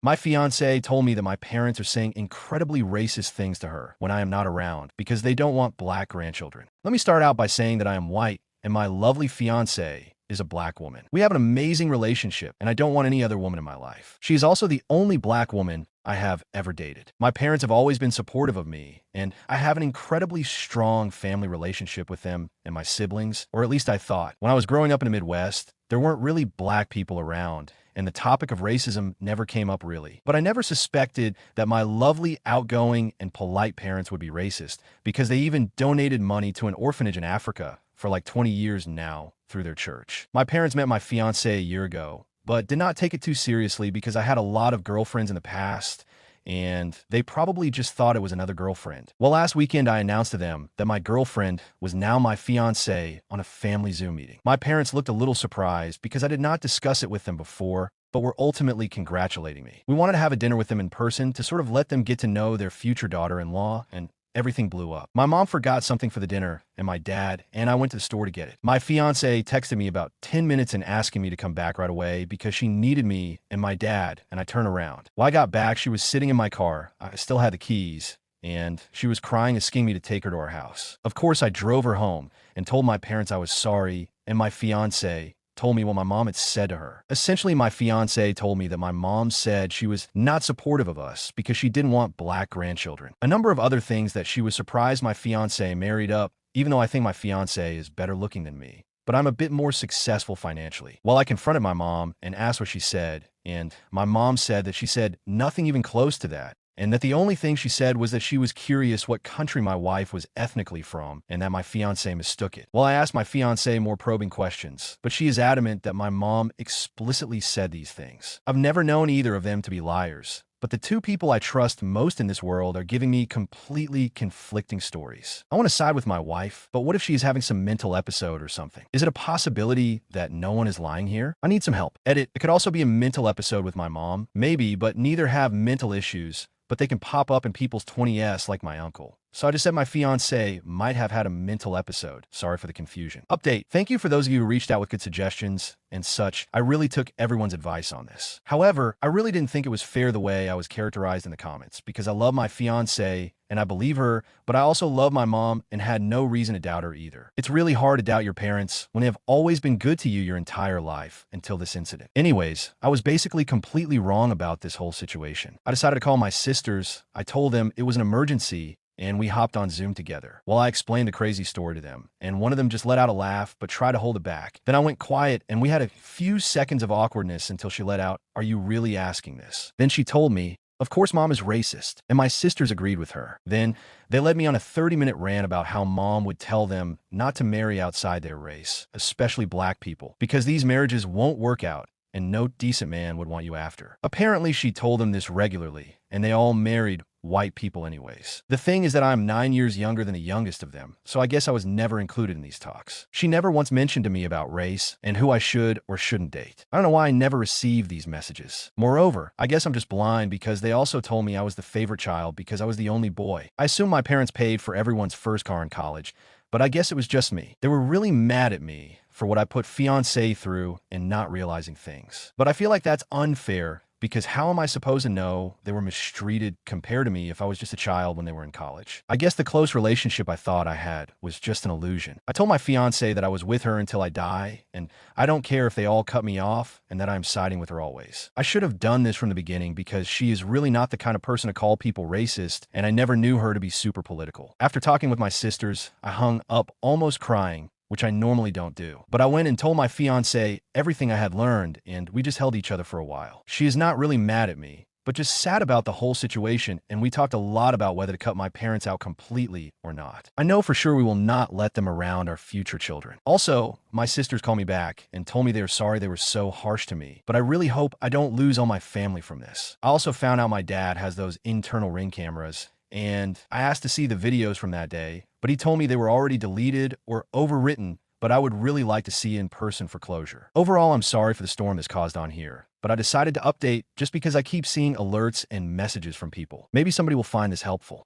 My fiance told me that my parents are saying incredibly racist things to her when I am not around because they don't want black grandchildren. Let me start out by saying that I am white and my lovely fiance is a black woman. We have an amazing relationship and I don't want any other woman in my life. She is also the only black woman I have ever dated. My parents have always been supportive of me, and I have an incredibly strong family relationship with them and my siblings, or at least I thought. When I was growing up in the Midwest, there weren't really black people around, and the topic of racism never came up really. But I never suspected that my lovely, outgoing, and polite parents would be racist, because they even donated money to an orphanage in Africa for like 20 years now through their church. My parents met my fiance a year ago, but did not take it too seriously because I had a lot of girlfriends in the past, and they probably just thought it was another girlfriend. Well, last weekend I announced to them that my girlfriend was now my fiancé on a family Zoom meeting. My parents looked a little surprised because I did not discuss it with them before, but were ultimately congratulating me. We wanted to have a dinner with them in person to sort of let them get to know their future daughter-in-law, and everything blew up. My mom forgot something for the dinner, and my dad and I went to the store to get it. My fiance texted me about 10 minutes in asking me to come back right away because she needed me and my dad, and I turned around. When I got back, she was sitting in my car. I still had the keys, and she was crying, asking me to take her to our house. Of course, I drove her home and told my parents I was sorry, and my fiance told me what my mom had said to her. Essentially, my fiance told me that my mom said she was not supportive of us because she didn't want black grandchildren. A number of other things that she was surprised my fiance married up, even though I think my fiance is better looking than me. But I'm a bit more successful financially. Well, I confronted my mom and asked what she said, and my mom said that she said nothing even close to that, and that the only thing she said was that she was curious what country my wife was ethnically from, and that my fiancé mistook it. Well, I asked my fiancé more probing questions, but she is adamant that my mom explicitly said these things. I've never known either of them to be liars, but the two people I trust most in this world are giving me completely conflicting stories. I want to side with my wife, but what if she's having some mental episode or something? Is it a possibility that no one is lying here? I need some help. Edit, it could also be a mental episode with my mom. Maybe, but neither have mental issues, but they can pop up in people's 20s like my uncle. So I just said my fiancé might have had a mental episode. Sorry for the confusion. Update. Thank you for those of you who reached out with good suggestions and such. I really took everyone's advice on this. However, I really didn't think it was fair the way I was characterized in the comments because I love my fiancé and I believe her, but I also love my mom and had no reason to doubt her either. It's really hard to doubt your parents when they have always been good to you your entire life until this incident. Anyways, I was basically completely wrong about this whole situation. I decided to call my sisters. I told them it was an emergency, and we hopped on Zoom together. Well, I explained the crazy story to them, and one of them just let out a laugh, but tried to hold it back. Then I went quiet, and we had a few seconds of awkwardness until she let out, "Are you really asking this?" Then she told me, "Of course mom is racist," and my sisters agreed with her. Then they led me on a 30-minute rant about how mom would tell them not to marry outside their race, especially black people, because these marriages won't work out, and no decent man would want you after. Apparently, she told them this regularly, and they all married white people anyways. The thing is that I'm 9 years younger than the youngest of them, so I guess I was never included in these talks. She never once mentioned to me about race and who I should or shouldn't date. I don't know why I never received these messages. Moreover, I guess I'm just blind because they also told me I was the favorite child because I was the only boy. I assume my parents paid for everyone's first car in college, but I guess it was just me. They were really mad at me for what I put fiancé through and not realizing things. But I feel like that's unfair because how am I supposed to know they were mistreated compared to me if I was just a child when they were in college? I guess the close relationship I thought I had was just an illusion. I told my fiancé that I was with her until I die, and I don't care if they all cut me off and that I'm siding with her always. I should have done this from the beginning because she is really not the kind of person to call people racist, and I never knew her to be super political. After talking with my sisters, I hung up almost crying, which I normally don't do. But I went and told my fiancé everything I had learned, and we just held each other for a while. She is not really mad at me, but just sad about the whole situation, and we talked a lot about whether to cut my parents out completely or not. I know for sure we will not let them around our future children. Also, my sisters called me back and told me they were sorry they were so harsh to me, but I really hope I don't lose all my family from this. I also found out my dad has those internal Ring cameras, and I asked to see the videos from that day, but he told me they were already deleted or overwritten, but I would really like to see in person for closure. Overall, I'm sorry for the storm this caused on here, but I decided to update just because I keep seeing alerts and messages from people. Maybe somebody will find this helpful.